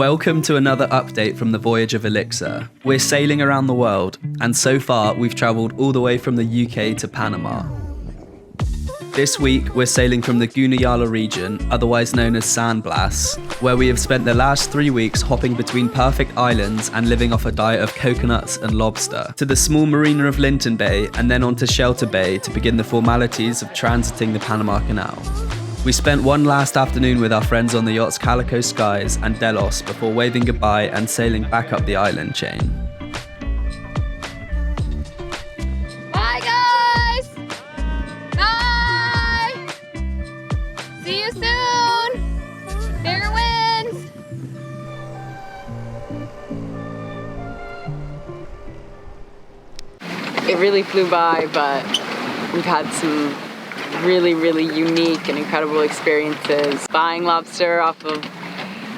Welcome to another update from the voyage of Elixir. We're sailing around the world, and so far we've travelled all the way from the UK to Panama. This week we're sailing from the Guna-Yala region, otherwise known as Blas, where we have spent the last 3 weeks hopping between perfect islands and living off a diet of coconuts and lobster, to the small marina of Linton Bay and then on to Shelter Bay to begin the formalities of transiting the Panama Canal. We spent one last afternoon with our friends on the yachts Calico Skies and Delos before waving goodbye and sailing back up the island chain. Bye guys! Bye! See you soon! Fair winds! It really flew by, but we've had some really unique and incredible experiences. Buying lobster off of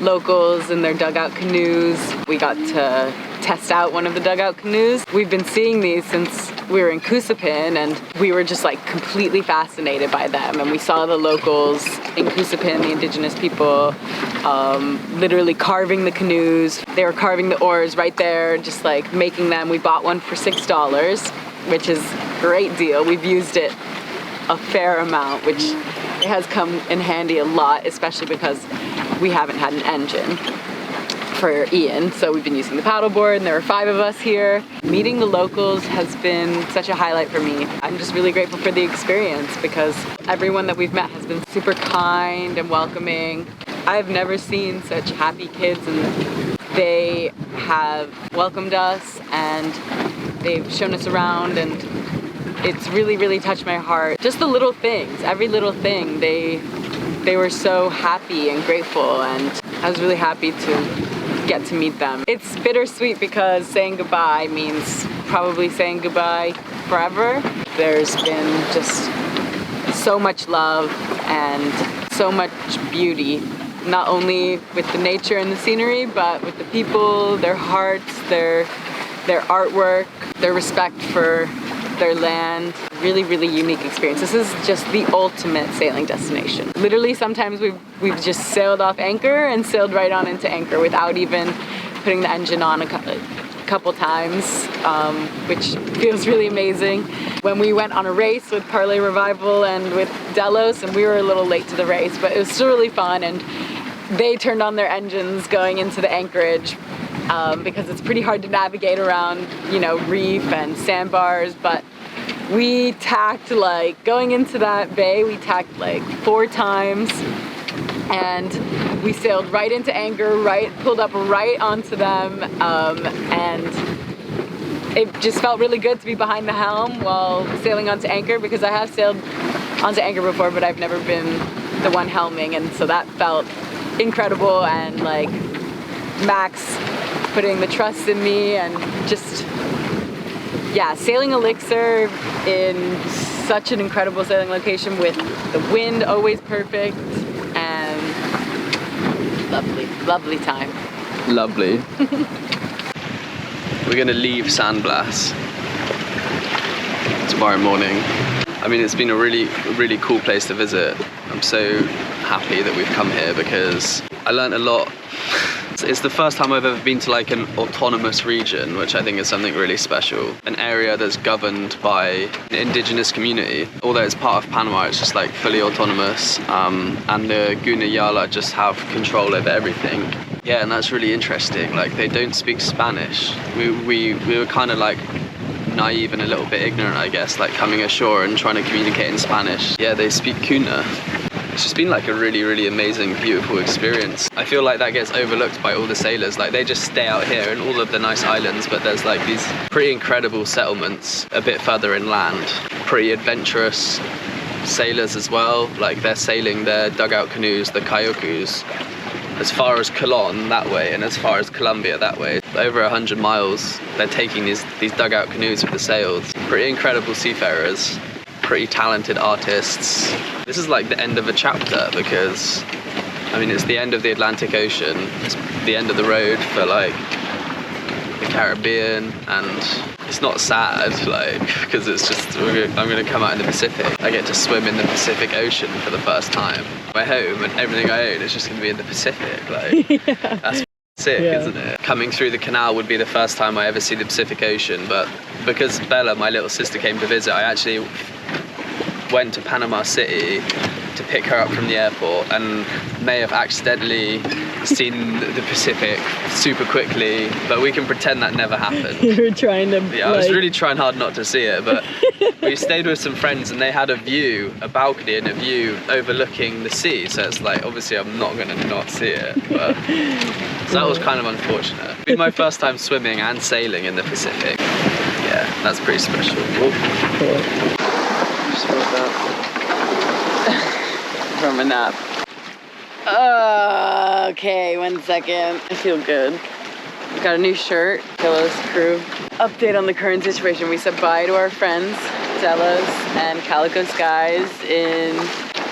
locals in their dugout canoes. We got to test out one of the dugout canoes. We've been seeing these since we were in Kusapin, and we were just like completely fascinated by them. And we saw the locals in Kusapin, the indigenous people, literally carving the canoes. They were carving the oars right there, just like making them. We bought one for $6, which is a great deal. We've used it a fair amount, which it has come in handy a lot, especially because we haven't had an engine for Ian, so we've been using the paddleboard, and there were 5 of us here. Meeting the locals has been such a highlight for me. I'm just really grateful for the experience because everyone that we've met has been super kind and welcoming. I've never seen such happy kids, and they have welcomed us and they've shown us around, and it's really touched my heart. Just the little things, every little thing, they were so happy and grateful, and I was really happy to get to meet them. It's bittersweet because saying goodbye means probably saying goodbye forever. There's been just so much love and so much beauty, not only with the nature and the scenery, but with the people, their hearts, their artwork, their respect for their land. Really unique experience. This is just the ultimate sailing destination. Literally, sometimes we've just sailed off anchor and sailed right on into anchor without even putting the engine on a couple times, which feels really amazing. When we went on a race with Parlay Revival and with Delos, and we were a little late to the race, but it was still really fun, and they turned on their engines going into the anchorage because it's pretty hard to navigate around, you know, reef and sandbars, but we tacked, like, going into that bay, we tacked like 4 times, and we sailed right into anchor, pulled up right onto them, and it just felt really good to be behind the helm while sailing onto anchor, because I have sailed onto anchor before, but I've never been the one helming, and so that felt incredible, and like Max putting the trust in me, and just, yeah, sailing Elixir in such an incredible sailing location with the wind always perfect, and lovely time. Lovely. We're going to leave Blas tomorrow morning. I mean, it's been a really cool place to visit. I'm so happy that we've come here because I learned a lot. It's the first time I've ever been to like an autonomous region, which I think is something really special. An area that's governed by an indigenous community. Although it's part of Panama, it's just like fully autonomous. And the Guna-Yala just have control over everything. Yeah, and that's really interesting. Like, they don't speak Spanish. We were kind of like naive and a little bit ignorant, I guess, like coming ashore and trying to communicate in Spanish. Yeah, they speak Kuna. It's just been like a really amazing, beautiful experience. I feel like that gets overlooked by all the sailors. Like, they just stay out here in all of the nice islands, but there's like these pretty incredible settlements a bit further inland. Pretty adventurous sailors as well. Like, they're sailing their dugout canoes, the kayokus, as far as Colon that way and as far as Colombia that way. Over 100 miles, they're taking these dugout canoes with the sails. Pretty incredible seafarers. Pretty talented artists. This is like the end of a chapter because, I mean, it's the end of the Atlantic Ocean. It's the end of the road for like the Caribbean, and it's not sad, like, because it's just, I'm gonna come out in the Pacific. I get to swim in the Pacific Ocean for the first time. My home and everything I own is just gonna be in the Pacific, like, yeah. That's Sick, Yeah. isn't it? Coming through the canal would be the first time I ever see the Pacific Ocean, but because Bella, my little sister, came to visit, I actually went to Panama City to pick her up from the airport and may have accidentally seen the Pacific super quickly, but we can pretend that never happened. You were trying to. Yeah, I was really trying hard not to see it, but we stayed with some friends and they had a balcony and a view overlooking the sea, so it's like, obviously I'm not going to not see it, but so that was kind of unfortunate. It'd be my first time swimming and sailing in the Pacific. Yeah, that's pretty special. Cool. Just woke up. From a nap. Okay, 1 second. I feel good. We got a new shirt. Pillows crew. Update on the current situation. We said bye to our friends, Zellas and Calico Skies in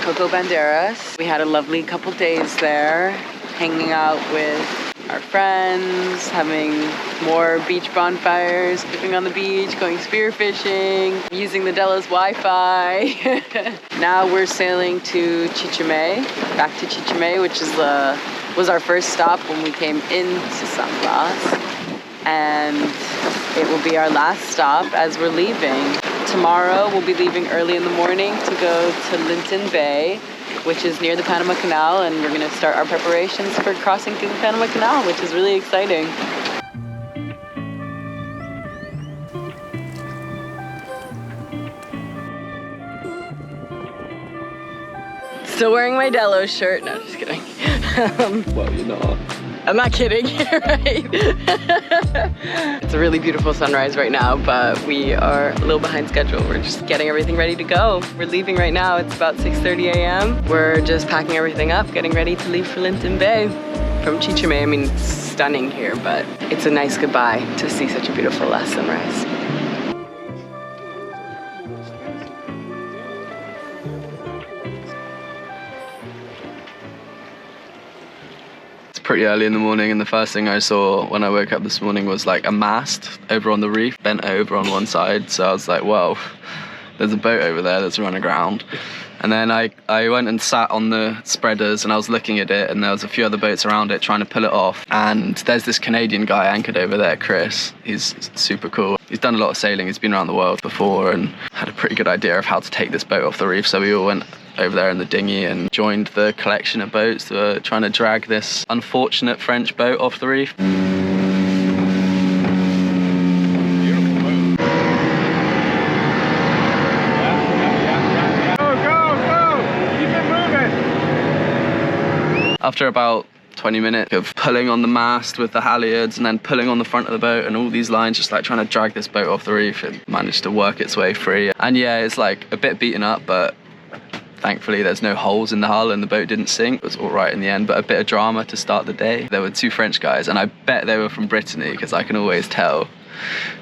Coco Banderas. We had a lovely couple days there, hanging out with our friends, having more beach bonfires, sleeping on the beach, going spearfishing, using the Della's Wi-Fi. Now we're sailing to Chichime, back to Chichime, which is was our first stop when we came into San Blas. And it will be our last stop as we're leaving. Tomorrow we'll be leaving early in the morning to go to Linton Bay, which is near the Panama Canal, and we're gonna start our preparations for crossing through the Panama Canal, which is really exciting. Still wearing my Delos shirt. No, just kidding. Well, you're not. I'm not kidding, right? It's a really beautiful sunrise right now, but we are a little behind schedule. We're just getting everything ready to go. We're leaving right now. It's about 6:30 a.m. We're just packing everything up, getting ready to leave for Linton Bay from Chichime. I mean, it's stunning here, but it's a nice goodbye to see such a beautiful last sunrise. Pretty early in the morning, and the first thing I saw when I woke up this morning was like a mast over on the reef, bent over on one side. So I was like, whoa, there's a boat over there that's run aground. And then I went and sat on the spreaders and I was looking at it, and there was a few other boats around it trying to pull it off. And there's this Canadian guy anchored over there, Chris. He's super cool. He's done a lot of sailing. He's been around the world before and had a pretty good idea of how to take this boat off the reef. So we all went over there in the dinghy and joined the collection of boats that were trying to drag this unfortunate French boat off the reef. After about 20 minutes of pulling on the mast with the halyards and then pulling on the front of the boat and all these lines just like trying to drag this boat off the reef, it managed to work its way free. And yeah, it's like a bit beaten up, but thankfully there's no holes in the hull and the boat didn't sink. It was all right in the end, but a bit of drama to start the day. There were two French guys and I bet they were from Brittany because I can always tell.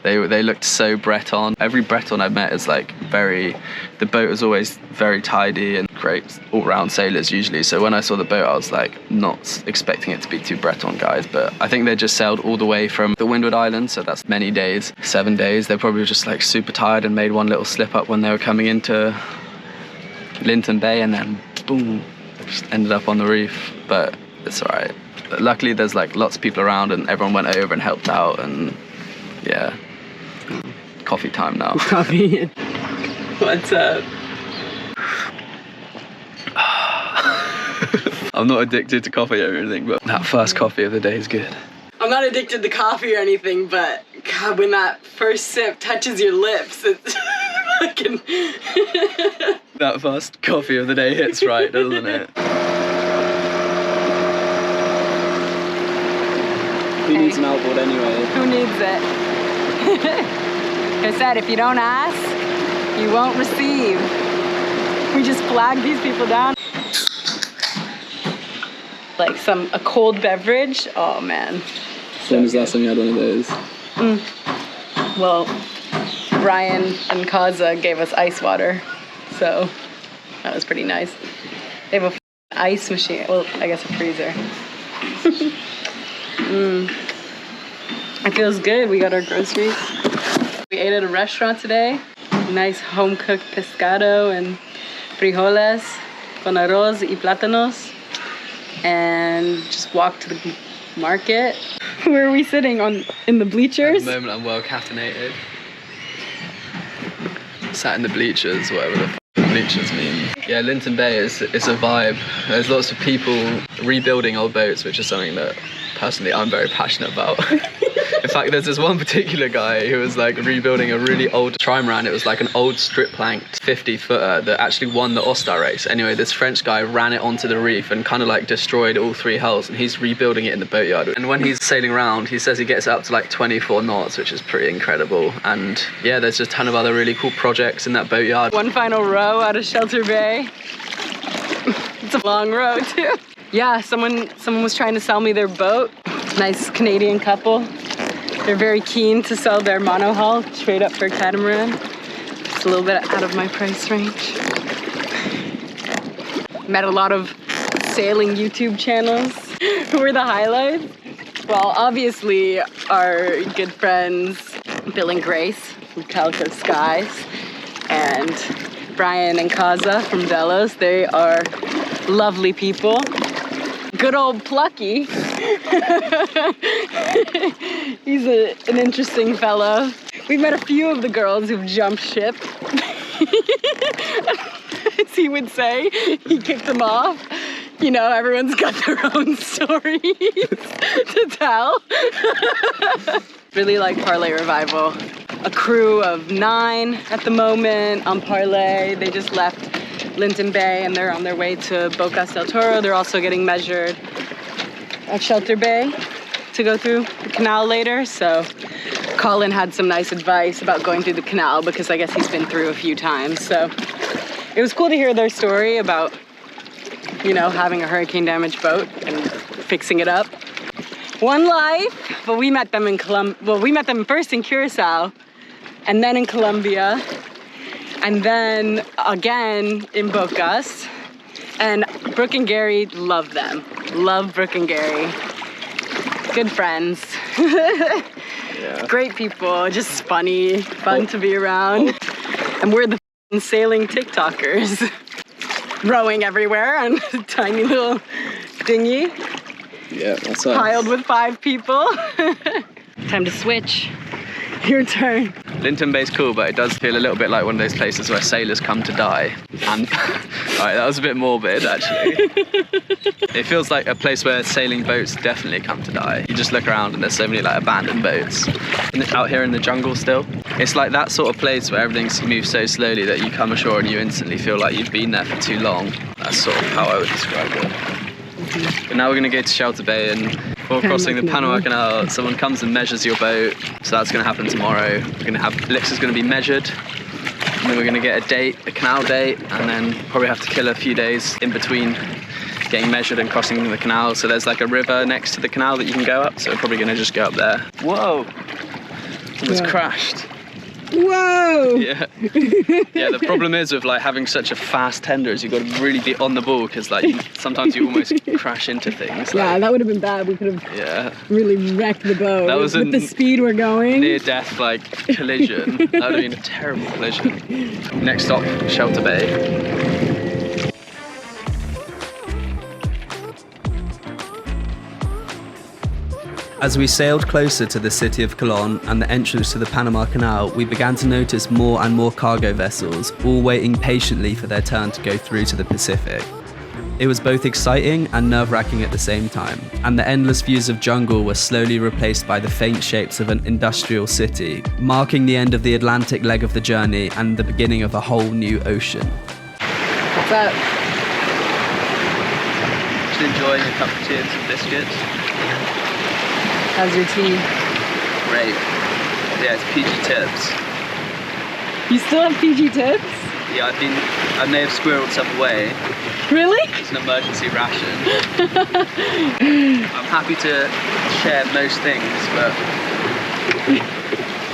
They looked so Breton. Every Breton I've met is like the boat was always very tidy and great all-round sailors usually. So when I saw the boat I was like not expecting it to be two Breton guys, but I think they just sailed all the way from the Windward Islands, so that's many days, 7 days. They're probably just like super tired and made one little slip up when they were coming into Linton Bay and then boom, just ended up on the reef, but it's all right. Luckily there's like lots of people around and everyone went over and helped out, and yeah, coffee time now. Coffee. What's up? I'm not addicted to coffee or anything, but that first coffee of the day is good. I'm not addicted to coffee or anything, but God, when that first sip touches your lips, it's fucking... That first coffee of the day hits right, doesn't it? Who needs an outboard anyway? Who needs it? Like I said, if you don't ask, you won't receive. We just flag these people down. Like a cold beverage. Oh man. When was the last time you had one of those? Well, Brian and Kaza gave us ice water, so that was pretty nice. They have a ice machine. Well, I guess a freezer. It feels good. We got our groceries. We ate at a restaurant today. Nice home-cooked pescado and frijoles con arroz y plátanos. And just walked to the market. Where are we sitting? In the bleachers? At the moment I'm well caffeinated. Sat in the bleachers, whatever the bleachers mean. Yeah, Linton Bay is a vibe. There's lots of people rebuilding old boats, which is something that personally I'm very passionate about. In fact, there's this one particular guy who was like rebuilding a really old trimaran. It was like an old strip planked 50-footer that actually won the All-Star race. Anyway, this French guy ran it onto the reef and kind of like destroyed all 3 hulls, and he's rebuilding it in the boatyard. And when he's sailing around, he says he gets up to like 24 knots, which is pretty incredible. And yeah, there's just a ton of other really cool projects in that boatyard. One final row out of Shelter Bay. It's a long row too. Yeah, someone was trying to sell me their boat. Nice Canadian couple. They're very keen to sell their monohull straight up for catamaran. It's a little bit out of my price range. Met a lot of sailing YouTube channels. Who were the highlights? Well, obviously our good friends Bill and Grace from Calico Skies and Brian and Kaza from Delos. They are lovely people. Good old Plucky. He's an interesting fellow. We've met a few of the girls who've jumped ship. As he would say, he kicked them off. You know, everyone's got their own stories to tell. Really like Parlay Revival. A crew of 9 at the moment on Parlay. They just left Linton Bay and they're on their way to Bocas del Toro. They're also getting measured at Shelter Bay to go through the canal later. So Colin had some nice advice about going through the canal because I guess he's been through a few times. So it was cool to hear their story about, you know, having a hurricane damaged boat and fixing it up. One life, but we met them in we met them first in Curacao and then in Colombia and then again in Bocas. And Brooke and Gary love them. Love Brooke and Gary. Good friends. Yeah. Great people, just funny, fun to be around. And we're the sailing TikTokers. Rowing everywhere on a tiny little dinghy. Yeah, that's us. Piled with 5 people. Time to switch. Your turn. Linton Bay's cool, but it does feel a little bit like one of those places where sailors come to die. And alright, that was a bit morbid actually. It feels like a place where sailing boats definitely come to die. You just look around and there's so many like abandoned boats. Out here in the jungle still. It's like that sort of place where everything moves so slowly that you come ashore and you instantly feel like you've been there for too long. That's sort of how I would describe it. But now we're going to go to Shelter Bay and before crossing the Panama Canal, someone comes and measures your boat. So that's going to happen tomorrow. We're going to have, Elixir's going to be measured. And then we're going to get a date, a canal date, and then probably have to kill a few days in between getting measured and crossing the canal. So there's like a river next to the canal that you can go up. So we're probably going to just go up there. Whoa! Almost crashed. Whoa! Yeah. Yeah, the problem is with like having such a fast tender is you've got to really be on the ball because like sometimes you almost crash into things. Yeah, that would have been bad. We could have really wrecked the boat. That was with the speed we're going. Near-death like collision. That would have been a terrible collision. Next stop, Shelter Bay. As we sailed closer to the city of Colón and the entrance to the Panama Canal, we began to notice more and more cargo vessels, all waiting patiently for their turn to go through to the Pacific. It was both exciting and nerve-wracking at the same time, and the endless views of jungle were slowly replaced by the faint shapes of an industrial city, marking the end of the Atlantic leg of the journey and the beginning of a whole new ocean. What's up? Just enjoying a cup of tea and some biscuits. How's your tea? Great. Yeah, it's PG tips. You still have PG tips? Yeah, I may have squirreled some away. Really? It's an emergency ration. I'm happy to share most things, but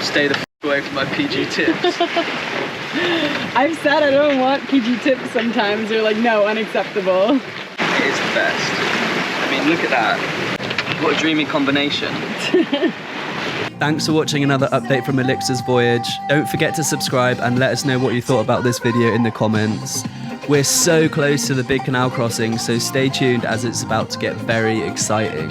stay the f away from my PG tips. I've said I don't want PG tips sometimes. You're like, no, unacceptable. It is the best. I mean, look at that. What a dreamy combination. Thanks for watching another update from Elixir's voyage. Don't forget to subscribe and let us know what you thought about this video in the comments. We're so close to the big canal crossing, so stay tuned as it's about to get very exciting.